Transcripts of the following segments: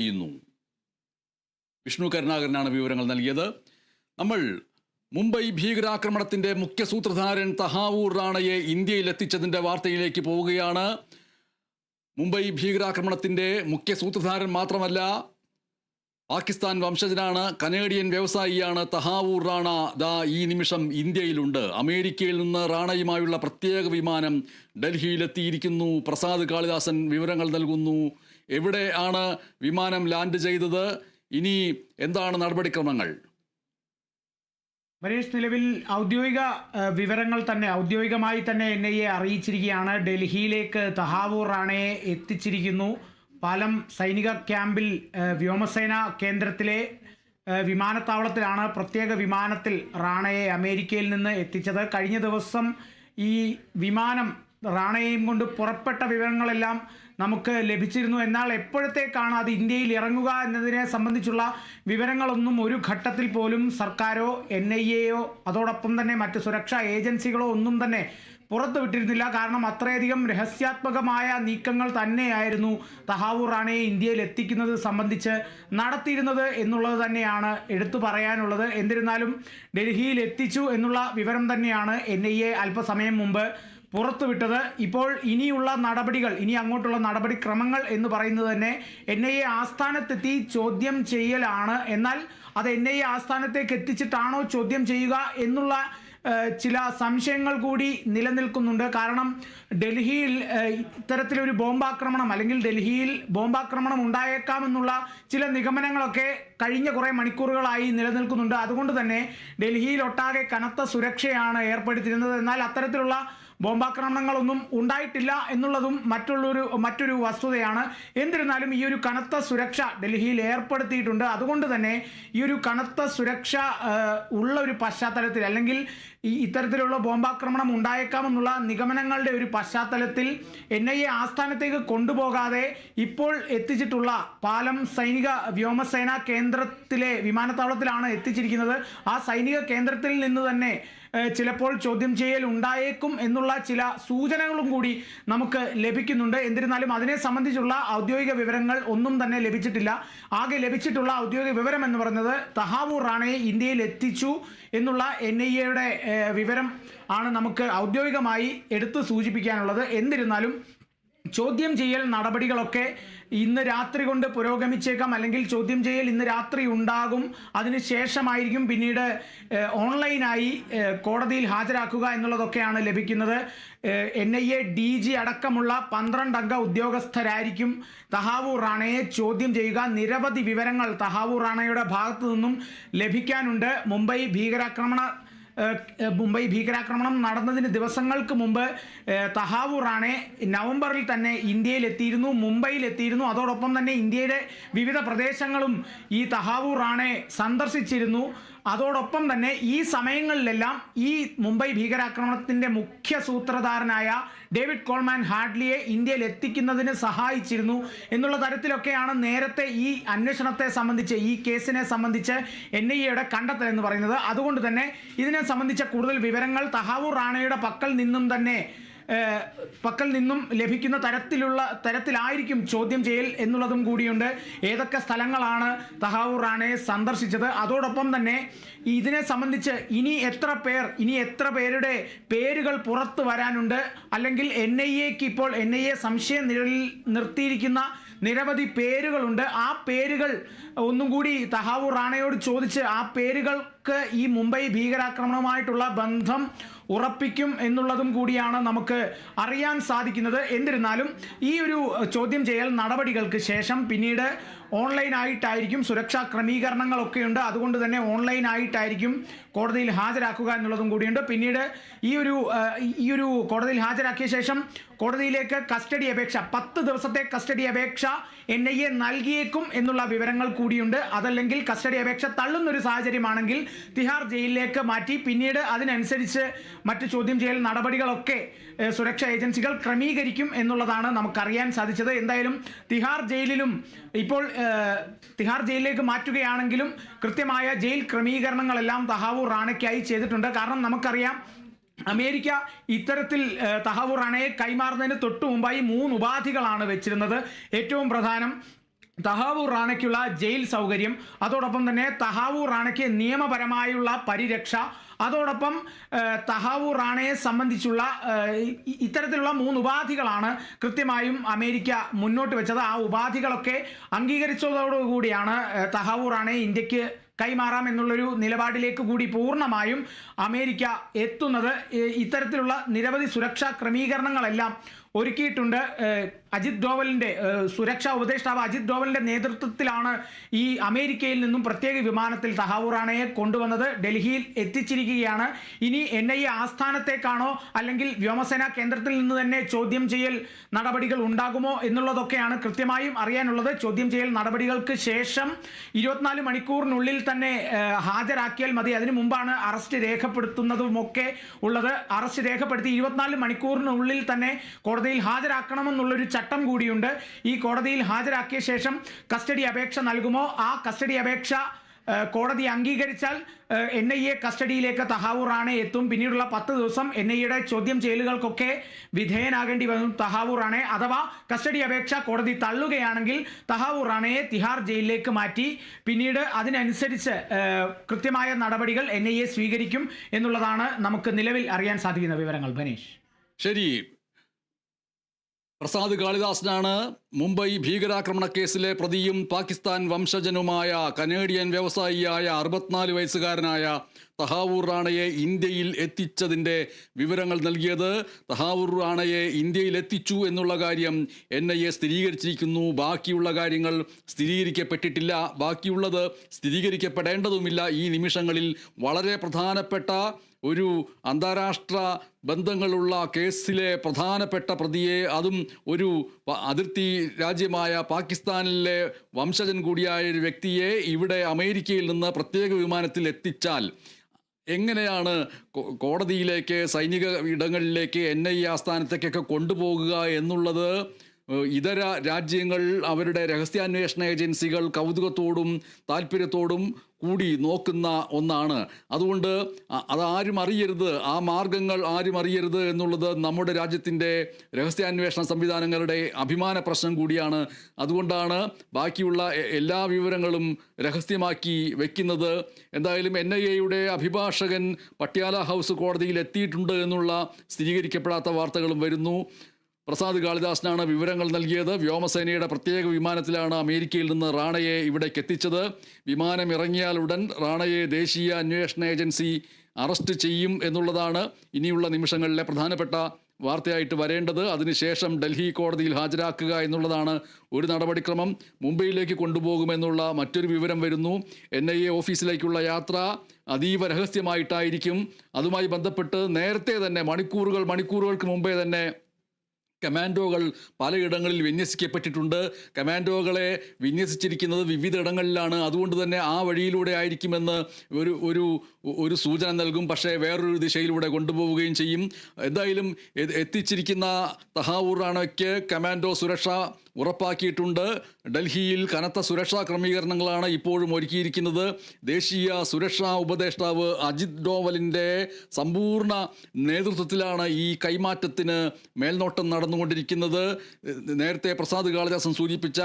ചെയ്യുന്നു. വിഷ്ണു കരുണാകരനാണ് വിവരങ്ങൾ നൽകിയത്. നമ്മൾ മുംബൈ ഭീകരാക്രമണത്തിൻ്റെ മുഖ്യ സൂത്രധാരൻ തഹാവൂർ റാണയെ ഇന്ത്യയിൽ എത്തിച്ചതിൻ്റെ വാർത്തയിലേക്ക് പോവുകയാണ്. മുംബൈ ഭീകരാക്രമണത്തിൻ്റെ മുഖ്യ സൂത്രധാരൻ മാത്രമല്ല, പാകിസ്ഥാൻ വംശജനാണ്, കനേഡിയൻ വ്യവസായിയാണ് തഹാവൂർ റാണ. ഈ നിമിഷം ഇന്ത്യയിലുണ്ട്. അമേരിക്കയിൽ നിന്ന് റാണയുമായുള്ള പ്രത്യേക വിമാനം ഡൽഹിയിലെത്തിയിരിക്കുന്നു. പ്രസാദ് കാളിദാസൻ വിവരങ്ങൾ നൽകുന്നു. എവിടെയാണ് വിമാനം ലാൻഡ് ചെയ്തത്? ഇനി എന്താണ് നടപടിക്രമങ്ങൾ? മനീഷ്, നിലവിൽ ഔദ്യോഗികമായി തന്നെ NIA അറിയിച്ചിരിക്കുകയാണ്. ഡൽഹിയിലേക്ക് തഹാവൂർ റാണയെ എത്തിച്ചിരിക്കുന്നു. പാലം സൈനിക ക്യാമ്പിൽ വ്യോമസേന കേന്ദ്രത്തിലെ വിമാനത്താവളത്തിലാണ് പ്രത്യേക വിമാനത്തിൽ റാണയെ അമേരിക്കയിൽ നിന്ന് എത്തിച്ചത്. കഴിഞ്ഞ ദിവസം ഈ വിമാനം റാണയെയും കൊണ്ട് പുറപ്പെട്ട വിവരങ്ങളെല്ലാം നമുക്ക് ലഭിച്ചിരുന്നു. എന്നാൽ എപ്പോഴത്തേക്കാണ് അത് ഇന്ത്യയിൽ ഇറങ്ങുക എന്നതിനെ സംബന്ധിച്ചുള്ള വിവരങ്ങളൊന്നും ഒരു ഘട്ടത്തിൽ പോലും സർക്കാരോ NIAയോ അതോടൊപ്പം തന്നെ മറ്റ് സുരക്ഷാ ഏജൻസികളോ ഒന്നും തന്നെ പുറത്തുവിട്ടിരുന്നില്ല. കാരണം അത്രയധികം രഹസ്യാത്മകമായ നീക്കങ്ങൾ തന്നെയായിരുന്നു തഹാവൂർ റാണയെ ഇന്ത്യയിൽ എത്തിക്കുന്നത് സംബന്ധിച്ച് നടത്തിയിരുന്നത് എന്നുള്ളത് തന്നെയാണ് എടുത്തു പറയാനുള്ളത്. എന്നിരുന്നാലും ഡൽഹിയിൽ എത്തിച്ചു എന്നുള്ള വിവരം തന്നെയാണ് NIA അല്പസമയം മുമ്പ് പുറത്തുവിട്ടത്. ഇപ്പോൾ ഇനിയുള്ള നടപടികൾ, ഇനി അങ്ങോട്ടുള്ള നടപടിക്രമങ്ങൾ എന്ന് പറയുന്നത് തന്നെ NIA ആസ്ഥാനത്തെത്തി ചോദ്യം ചെയ്യലാണ്. എന്നാൽ അത് NIA ആസ്ഥാനത്തേക്ക് എത്തിച്ചിട്ടാണോ ചോദ്യം ചെയ്യുക എന്നുള്ള ചില സംശയങ്ങൾ കൂടി നിലനിൽക്കുന്നുണ്ട്. കാരണം ഡൽഹിയിൽ ഇത്തരത്തിലൊരു ബോംബാക്രമണം അല്ലെങ്കിൽ ഡൽഹിയിൽ ബോംബാക്രമണം ഉണ്ടായേക്കാമെന്നുള്ള ചില നിഗമനങ്ങളൊക്കെ കഴിഞ്ഞ കുറേ മണിക്കൂറുകളായി നിലനിൽക്കുന്നുണ്ട്. അതുകൊണ്ട് തന്നെ ഡൽഹിയിലൊട്ടാകെ കനത്ത സുരക്ഷയാണ് ഏർപ്പെടുത്തിയിരുന്നത്. എന്നാൽ അത്തരത്തിലുള്ള ബോംബാക്രമണങ്ങളൊന്നും ഉണ്ടായിട്ടില്ല എന്നുള്ളതും മറ്റൊരു വസ്തുതയാണ്. എന്നിരുന്നാലും ഈ ഒരു കനത്ത സുരക്ഷ ഡൽഹിയിൽ ഏർപ്പെടുത്തിയിട്ടുണ്ട്. അതുകൊണ്ട് തന്നെ ഈ ഒരു കനത്ത സുരക്ഷ ഉള്ള ഒരു പശ്ചാത്തലത്തിൽ, അല്ലെങ്കിൽ ഇത്തരത്തിലുള്ള ബോംബാക്രമണം ഉണ്ടായേക്കാമെന്നുള്ള നിഗമനങ്ങളുടെ ഒരു പശ്ചാത്തലത്തിൽ NIA ആസ്ഥാനത്തേക്ക് കൊണ്ടുപോകാതെ ഇപ്പോൾ എത്തിച്ചിട്ടുള്ള പാലം സൈനിക വ്യോമസേന കേന്ദ്രത്തിലെ വിമാനത്താവളത്തിലാണ് എത്തിച്ചിരിക്കുന്നത്. ആ സൈനിക കേന്ദ്രത്തിൽ നിന്ന് തന്നെ ചിലപ്പോൾ ചോദ്യം ചെയ്യൽ ഉണ്ടായേക്കും എന്നുള്ള ചില സൂചനകളും കൂടി നമുക്ക് ലഭിക്കുന്നുണ്ട്. എന്നിരുന്നാലും അതിനെ സംബന്ധിച്ചുള്ള ഔദ്യോഗിക വിവരങ്ങൾ ഒന്നും തന്നെ ലഭിച്ചിട്ടില്ല. ആകെ ലഭിച്ചിട്ടുള്ള ഔദ്യോഗിക വിവരം എന്ന് പറയുന്നത് തഹാവൂർ റാണയെ ഇന്ത്യയിൽ എത്തിച്ചു എന്നുള്ള NIAയുടെ വിവരം ആണ് നമുക്ക് ഔദ്യോഗികമായി എടുത്തു സൂചിപ്പിക്കാനുള്ളത്. എന്നിരുന്നാലും ചോദ്യം ചെയ്യൽ നടപടികളൊക്കെ ഇന്ന് രാത്രി കൊണ്ട് പുരോഗമിച്ചേക്കാം, അല്ലെങ്കിൽ ചോദ്യം ചെയ്യൽ ഇന്ന് രാത്രി ഉണ്ടാകും. അതിനുശേഷമായിരിക്കും പിന്നീട് ഓൺലൈനായി കോടതിയിൽ ഹാജരാക്കുക എന്നുള്ളതൊക്കെയാണ് ലഭിക്കുന്നത്. NIA DG അടക്കമുള്ള 12 അംഗ ഉദ്യോഗസ്ഥരായിരിക്കും തഹാവൂർ റാണയെ ചോദ്യം ചെയ്യുക. നിരവധി വിവരങ്ങൾ തഹാവൂർ റാണയുടെ ഭാഗത്തു നിന്നും ലഭിക്കാനുണ്ട്. മുംബൈ ഭീകരാക്രമണം നടന്നതിന് ദിവസങ്ങൾക്ക് മുമ്പ് തഹാവൂർ റാണെ നവംബറിൽ തന്നെ ഇന്ത്യയിലെത്തിയിരുന്നു, മുംബൈയിലെത്തിയിരുന്നു. അതോടൊപ്പം തന്നെ ഇന്ത്യയുടെ വിവിധ പ്രദേശങ്ങളും ഈ തഹാവൂർ റാണെ സന്ദർശിച്ചിരുന്നു. അതോടൊപ്പം തന്നെ ഈ സമയങ്ങളിലെല്ലാം ഈ മുംബൈ ഭീകരാക്രമണത്തിൻ്റെ മുഖ്യ സൂത്രധാരനായ ഡേവിഡ് കോൾമാൻ ഹാഡ്ലിയെ ഇന്ത്യയിൽ എത്തിക്കുന്നതിന് സഹായിച്ചിരുന്നു എന്നുള്ള തരത്തിലൊക്കെയാണ് നേരത്തെ ഈ അന്വേഷണത്തെ സംബന്ധിച്ച്, ഈ കേസിനെ സംബന്ധിച്ച് NIAയുടെ കണ്ടെത്തൽ എന്ന് പറയുന്നത്. അതുകൊണ്ട് തന്നെ ഇതിനെ സംബന്ധിച്ച കൂടുതൽ വിവരങ്ങൾ തഹാവൂർ റാണയുടെ പക്കൽ നിന്നും ലഭിക്കുന്ന തരത്തിലായിരിക്കും ചോദ്യം ചെയ്യൽ എന്നുള്ളതും കൂടിയുണ്ട്. ഏതൊക്കെ സ്ഥലങ്ങളാണ് തഹാവൂർ റാണയെ സന്ദർശിച്ചത്, അതോടൊപ്പം തന്നെ ഇതിനെ സംബന്ധിച്ച് ഇനി എത്ര പേരുടെ പേരുകൾ പുറത്തു വരാനുണ്ട്, അല്ലെങ്കിൽ NIAക്ക് ഇപ്പോൾ NIA സംശയം നിർത്തിയിരിക്കുന്ന നിരവധി പേരുകളുണ്ട്. ആ പേരുകൾ ഒന്നും കൂടി തഹാവൂർ റാണയോട് ചോദിച്ച് ആ പേരുകൾക്ക് ഈ മുംബൈ ഭീകരാക്രമണവുമായിട്ടുള്ള ബന്ധം ഉറപ്പിക്കും എന്നുള്ളതും കൂടിയാണ് നമുക്ക് അറിയാൻ സാധിക്കുന്നത്. എന്നിരുന്നാലും ഈ ഒരു ചോദ്യം ചെയ്യൽ നടപടികൾക്ക് ശേഷം പിന്നീട് ഓൺലൈനായിട്ടായിരിക്കും, സുരക്ഷാ ക്രമീകരണങ്ങളൊക്കെയുണ്ട്. അതുകൊണ്ട് തന്നെ ഓൺലൈനായിട്ടായിരിക്കും കോടതിയിൽ ഹാജരാക്കുക എന്നുള്ളതും കൂടിയുണ്ട്. പിന്നീട് ഈ ഒരു കോടതിയിൽ ഹാജരാക്കിയ ശേഷം കോടതിയിലേക്ക് കസ്റ്റഡി അപേക്ഷ, 10 ദിവസത്തെ കസ്റ്റഡി അപേക്ഷ NIA നൽകിയേക്കും എന്നുള്ള വിവരങ്ങൾ കൂടിയുണ്ട്. അതല്ലെങ്കിൽ കസ്റ്റഡി അപേക്ഷ തള്ളുന്നൊരു സാഹചര്യമാണെങ്കിൽ തിഹാർ ജയിലിലേക്ക് മാറ്റി പിന്നീട് അതിനനുസരിച്ച് മറ്റ് ചോദ്യം ചെയ്യൽ നടപടികളൊക്കെ സുരക്ഷാ ഏജൻസികൾ ക്രമീകരിക്കും എന്നുള്ളതാണ് നമുക്കറിയാൻ സാധിച്ചത്. എന്തായാലും തിഹാർ ജയിലിലേക്ക് മാറ്റുകയാണെങ്കിലും കൃത്യമായ ജയിൽ ക്രമീകരണങ്ങളെല്ലാം തഹാവൂർ റാണയ്ക്കായി ചെയ്തിട്ടുണ്ട്. കാരണം നമുക്കറിയാം, അമേരിക്ക ഇത്തരത്തിൽ തഹാവൂർ റാണയെ കൈമാറുന്നതിന് തൊട്ടു മുമ്പായി 3 ഉപാധികളാണ് വെച്ചിരുന്നത്. ഏറ്റവും പ്രധാനം തഹാവൂർ റാണയ്ക്കുള്ള ജയിൽ സൗകര്യം, അതോടൊപ്പം തന്നെ തഹാവൂർ റാണയ്ക്ക് നിയമപരമായുള്ള പരിരക്ഷ, അതോടൊപ്പം തഹാവൂർ റാണയെ സംബന്ധിച്ചുള്ള ഇത്തരത്തിലുള്ള 3 ഉപാധികളാണ് കൃത്യമായും അമേരിക്ക മുന്നോട്ട് വെച്ചത്. ആ ഉപാധികളൊക്കെ അംഗീകരിച്ചതോടുകൂടിയാണ് തഹാവൂർ റാണയെ ഇന്ത്യക്ക് കൈമാറാം എന്നുള്ളൊരു നിലപാടിലേക്ക് കൂടി പൂർണ്ണമായും അമേരിക്ക എത്തുന്നത്. ഇത്തരത്തിലുള്ള നിരവധി സുരക്ഷാ ക്രമീകരണങ്ങളെല്ലാം ഒരുക്കിയിട്ടുണ്ട്. അജിത് ഡോവലിൻ്റെ സുരക്ഷാ ഉപദേഷ്ടാവ് അജിത് ഡോവലിൻ്റെ നേതൃത്വത്തിലാണ് ഈ അമേരിക്കയിൽ നിന്നും പ്രത്യേക വിമാനത്തിൽ തഹാവൂർ റാണയെ കൊണ്ടുവന്നത്. ഡൽഹിയിൽ എത്തിച്ചിരിക്കുകയാണ്. ഇനി NIA ആസ്ഥാനത്തേക്കാണോ അല്ലെങ്കിൽ വ്യോമസേനാ കേന്ദ്രത്തിൽ നിന്ന് തന്നെ ചോദ്യം ചെയ്യൽ നടപടികൾ ഉണ്ടാകുമോ എന്നുള്ളതൊക്കെയാണ് കൃത്യമായും അറിയാനുള്ളത്. ചോദ്യം ചെയ്യൽ നടപടികൾക്ക് ശേഷം 24 മണിക്കൂറിനുള്ളിൽ തന്നെ ഹാജരാക്കിയാൽ മതി. അതിനു മുമ്പാണ് അറസ്റ്റ് രേഖപ്പെടുത്തുന്നതുമൊക്കെ ഉള്ളത്. അറസ്റ്റ് രേഖപ്പെടുത്തി 24 മണിക്കൂറിനുള്ളിൽ തന്നെ കോടതിയിൽ ഹാജരാക്കണമെന്നുള്ളൊരു ചട്ടം കൂടിയുണ്ട്. ഈ കോടതിയിൽ ഹാജരാക്കിയ ശേഷം കസ്റ്റഡി അപേക്ഷ നൽകുമോ? ആ കസ്റ്റഡി അപേക്ഷ കോടതി അംഗീകരിച്ചാൽ NIA കസ്റ്റഡിയിലേക്ക് തഹാവൂർ റാണെ എത്തും. പിന്നീടുള്ള 10 ദിവസം NIAയുടെ ചോദ്യം ചെയ്യലുകൾക്കൊക്കെ വിധേയനാകേണ്ടി വരും തഹാവൂർ റാണെ. അഥവാ കസ്റ്റഡി അപേക്ഷ കോടതി തള്ളുകയാണെങ്കിൽ തഹാവൂർ റാണയെ തിഹാർ ജയിലിലേക്ക് മാറ്റി പിന്നീട് അതിനനുസരിച്ച് കൃത്യമായ നടപടികൾ NIA സ്വീകരിക്കും എന്നുള്ളതാണ് നമുക്ക് നിലവിൽ അറിയാൻ സാധിക്കുന്ന വിവരങ്ങൾ. ബനീഷ്. ശരി, പ്രസാദ് കാളിദാസനാണ് മുംബൈ ഭീകരാക്രമണ കേസിലെ പ്രതിയും പാകിസ്ഥാൻ വംശജനുമായ കനേഡിയൻ വ്യവസായിയായ 64 വയസ്സുകാരനായ തഹാവൂർ റാണയെ ഇന്ത്യയിൽ എത്തിച്ചതിൻ്റെ വിവരങ്ങൾ നൽകിയത്. തഹാവൂർ റാണയെ ഇന്ത്യയിൽ എത്തിച്ചു എന്നുള്ള കാര്യം NIA സ്ഥിരീകരിച്ചിരിക്കുന്നു. ബാക്കിയുള്ള കാര്യങ്ങൾ സ്ഥിരീകരിക്കപ്പെട്ടിട്ടില്ല. ബാക്കിയുള്ളത് സ്ഥിരീകരിക്കപ്പെടേണ്ടതുമില്ല. ഈ നിമിഷങ്ങളിൽ വളരെ പ്രധാനപ്പെട്ട ഒരു അന്താരാഷ്ട്ര ബന്ധങ്ങളുള്ള കേസിലെ പ്രധാനപ്പെട്ട പ്രതിയെ, അതും ഒരു അതിർത്തി രാജ്യമായ പാകിസ്ഥാനിലെ വംശജൻ കൂടിയായ ഒരു വ്യക്തിയെ ഇവിടെ അമേരിക്കയിൽ നിന്ന് പ്രത്യേക വിമാനത്തിൽ എത്തിച്ചാൽ എങ്ങനെയാണ് കോടതിയിലേക്ക്, സൈനിക ഇടങ്ങളിലേക്ക്, NIA ആസ്ഥാനത്തേക്കൊക്കെ കൊണ്ടുപോകുക എന്നുള്ളത് ഇതര രാജ്യങ്ങൾ, അവരുടെ രഹസ്യാന്വേഷണ ഏജൻസികൾ കൗതുകത്തോടും താല്പര്യത്തോടും കൂടി നോക്കുന്ന ഒന്നാണ്. അതുകൊണ്ട് അതാരും അറിയരുത്, ആ മാർഗങ്ങൾ ആരും അറിയരുത് എന്നുള്ളത് നമ്മുടെ രാജ്യത്തിൻ്റെ രഹസ്യാന്വേഷണ സംവിധാനങ്ങളുടെ അഭിമാന പ്രശ്നം കൂടിയാണ്. അതുകൊണ്ടാണ് ബാക്കിയുള്ള എല്ലാ വിവരങ്ങളും രഹസ്യമാക്കി വെക്കുന്നത്. എന്തായാലും NIAയുടെ അഭിഭാഷകൻ പട്യാല ഹൗസ് കോടതിയിൽ എത്തിയിട്ടുണ്ട് എന്നുള്ള സ്ഥിരീകരിക്കപ്പെടാത്ത വാർത്തകളും വരുന്നു. പ്രസാദ് കാളിദാസനാണ് വിവരങ്ങൾ നൽകിയത്. വ്യോമസേനയുടെ പ്രത്യേക വിമാനത്തിലാണ് അമേരിക്കയിൽ നിന്ന് റാണയെ ഇവിടേക്ക് എത്തിച്ചത്. വിമാനം ഇറങ്ങിയാലുടൻ റാണയെ ദേശീയ അന്വേഷണ ഏജൻസി അറസ്റ്റ് ചെയ്യും എന്നുള്ളതാണ് ഇനിയുള്ള നിമിഷങ്ങളിലെ പ്രധാനപ്പെട്ട വാർത്തയായിട്ട് വരേണ്ടത്. അതിനുശേഷം ഡൽഹി കോടതിയിൽ ഹാജരാക്കുക എന്നുള്ളതാണ് ഒരു നടപടിക്രമം. മുംബൈയിലേക്ക് കൊണ്ടുപോകുമെന്നുള്ള മറ്റൊരു വിവരം വരുന്നു. NIA ഓഫീസിലേക്കുള്ള യാത്ര അതീവ രഹസ്യമായിട്ടായിരിക്കും. അതുമായി ബന്ധപ്പെട്ട് നേരത്തെ തന്നെ മണിക്കൂറുകൾക്ക് മുമ്പേ തന്നെ കമാൻഡോകൾ പലയിടങ്ങളിൽ വിന്യസിക്കപ്പെട്ടിട്ടുണ്ട്. കമാൻഡോകളെ വിന്യസിച്ചിരിക്കുന്നത് വിവിധ ഇടങ്ങളിലാണ്. അതുകൊണ്ട് തന്നെ ആ വഴിയിലൂടെ ആയിരിക്കുമെന്ന് ഒരു സൂചന നൽകും. പക്ഷേ വേറൊരു ദിശയിലൂടെ കൊണ്ടുപോവുകയും ചെയ്യും. എന്തായാലും എത്തിച്ചിരിക്കുന്ന തഹാവൂർ റാണയ്ക്ക് കമാൻഡോ സുരക്ഷ ഉറപ്പാക്കിയിട്ടുണ്ട്. ഡൽഹിയിൽ കനത്ത സുരക്ഷാ ക്രമീകരണങ്ങളാണ് ഇപ്പോഴും ഒരുക്കിയിരിക്കുന്നത്. ദേശീയ സുരക്ഷാ ഉപദേഷ്ടാവ് അജിത് ഡോവലിൻ്റെ സമ്പൂർണ്ണ നേതൃത്വത്തിലാണ് ഈ കൈമാറ്റത്തിന് മേൽനോട്ടം നടന്നുകൊണ്ടിരിക്കുന്നത്. നേരത്തെ പ്രസാദ് കാളിദാസൻ സൂചിപ്പിച്ച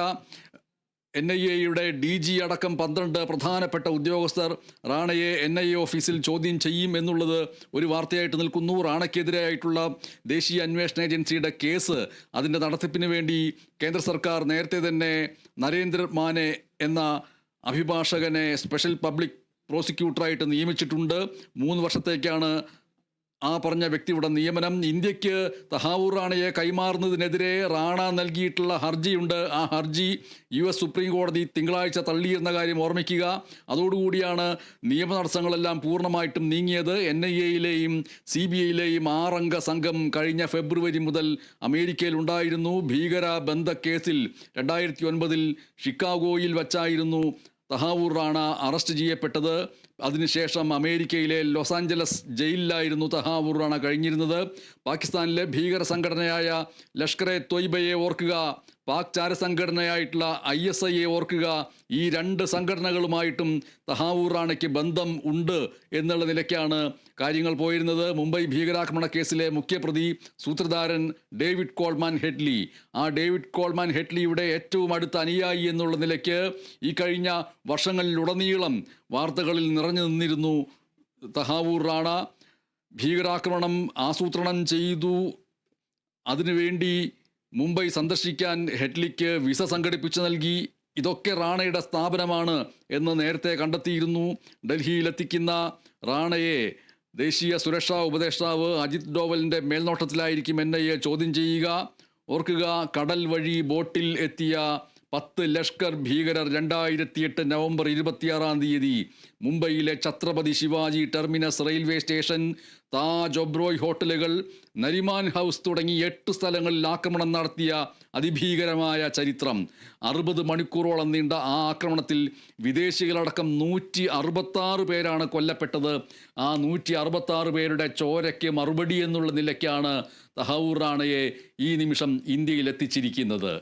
NIAയുടെ DG അടക്കം 12 പ്രധാനപ്പെട്ട ഉദ്യോഗസ്ഥർ റാണയെ NIA ഓഫീസിൽ ചോദ്യം ചെയ്യും എന്നുള്ളത് ഒരു വാർത്തയായിട്ട് നിൽക്കുന്നു. റാണയ്ക്കെതിരായിട്ടുള്ള ദേശീയ അന്വേഷണ ഏജൻസിയുടെ കേസ്, അതിൻ്റെ നടത്തിപ്പിന് വേണ്ടി കേന്ദ്ര സർക്കാർ നേരത്തെ തന്നെ നരേന്ദ്ര മാനെ എന്ന അഭിഭാഷകനെ സ്പെഷ്യൽ പബ്ലിക് പ്രോസിക്യൂട്ടറായിട്ട് നിയമിച്ചിട്ടുണ്ട്. 3 വർഷത്തേക്കാണ് ആ പറഞ്ഞ വ്യക്തിയുടെ നിയമനം. ഇന്ത്യക്ക് തഹാവൂർ റാണയെ കൈമാറുന്നതിനെതിരെ റാണ നൽകിയിട്ടുള്ള ഹർജിയുണ്ട്. ആ ഹർജി US സുപ്രീം കോടതി തിങ്കളാഴ്ച തള്ളിയിരുന്ന കാര്യം ഓർമ്മിക്കുക. അതോടുകൂടിയാണ് നിയമ തടസ്സങ്ങളെല്ലാം പൂർണ്ണമായിട്ടും നീങ്ങിയത്. NIAയിലെയും CBIയിലെയും 6 അംഗ സംഘം കഴിഞ്ഞ ഫെബ്രുവരി മുതൽ അമേരിക്കയിൽ ഉണ്ടായിരുന്നു. ഭീകര ബന്ധക്കേസിൽ 2009 ഷിക്കാഗോയിൽ വച്ചായിരുന്നു തഹാവൂർ റാണ അറസ്റ്റ് ചെയ്യപ്പെട്ടത്. അതിനുശേഷം അമേരിക്കയിലെ ലോസ് ആഞ്ചലസ് ജയിലിലായിരുന്നു തഹാവൂർ റാണ കഴിഞ്ഞിരുന്നത്. പാകിസ്ഥാനിലെ ഭീകര സംഘടനയായ ലഷ്കർ എ തൊയ്ബയെ ഓർക്കുക, പാക് ചാരസംഘടനയായിട്ടുള്ള ISIയെ ഓർക്കുക. ഈ രണ്ട് സംഘടനകളുമായിട്ടും തഹാവൂർ റാണയ്ക്ക് ബന്ധം ഉണ്ട് എന്നുള്ള നിലയ്ക്കാണ് കാര്യങ്ങൾ പോയിരുന്നത്. മുംബൈ ഭീകരാക്രമണ കേസിലെ മുഖ്യപ്രതി സൂത്രധാരൻ ഡേവിഡ് കോൾമാൻ ഹെഡ്ലി, ആ ഡേവിഡ് കോൾമാൻ ഹെഡ്ലിയുടെ ഏറ്റവും അടുത്ത അനുയായി എന്നുള്ള നിലയ്ക്ക് ഈ കഴിഞ്ഞ വർഷങ്ങളിലുടനീളം വാർത്തകളിൽ നിറഞ്ഞു നിന്നിരുന്നു തഹാവൂർ റാണ. ഭീകരാക്രമണം ആസൂത്രണം ചെയ്തു, അതിനുവേണ്ടി മുംബൈ സന്ദർശിക്കാൻ ഹെഡ്ലിക്ക് വിസ സംഘടിപ്പിച്ചു നൽകി. ഇതൊക്കെ റാണയുടെ സ്ഥാപനമാണ് എന്ന് നേരത്തെ കണ്ടെത്തിയിരുന്നു. ഡൽഹിയിലെത്തിക്കുന്ന റാണയെ ദേശീയ സുരക്ഷാ ഉപദേഷ്ടാവ് അജിത് ഡോവലിൻ്റെ മേൽനോട്ടത്തിലായിരിക്കും NIA ചോദ്യം ചെയ്യുക. ഓർക്കുക, കടൽ വഴി ബോട്ടിൽ എത്തിയ 10 ലഷ്കർ ഭീകരർ 2008 നവംബർ 26 മുംബൈയിലെ Chhatrapati Shivaji terminus railway station, Taj Oberoi ഹോട്ടലുകൾ, നരിമാൻ ഹൗസ് തുടങ്ങി 8 സ്ഥലങ്ങളിൽ ആക്രമണം നടത്തിയ അതിഭീകരമായ ചരിത്രം. 60 മണിക്കൂറോളം നീണ്ട ആ ആക്രമണത്തിൽ വിദേശികളടക്കം 166 പേരാണ് കൊല്ലപ്പെട്ടത്. ആ 166 പേരുടെ ചോരയ്ക്ക് മറുപടി എന്നുള്ള നിലയ്ക്കാണ് തഹാവൂർ റാണയെ ഈ നിമിഷം ഇന്ത്യയിൽ എത്തിച്ചിരിക്കുന്നത്.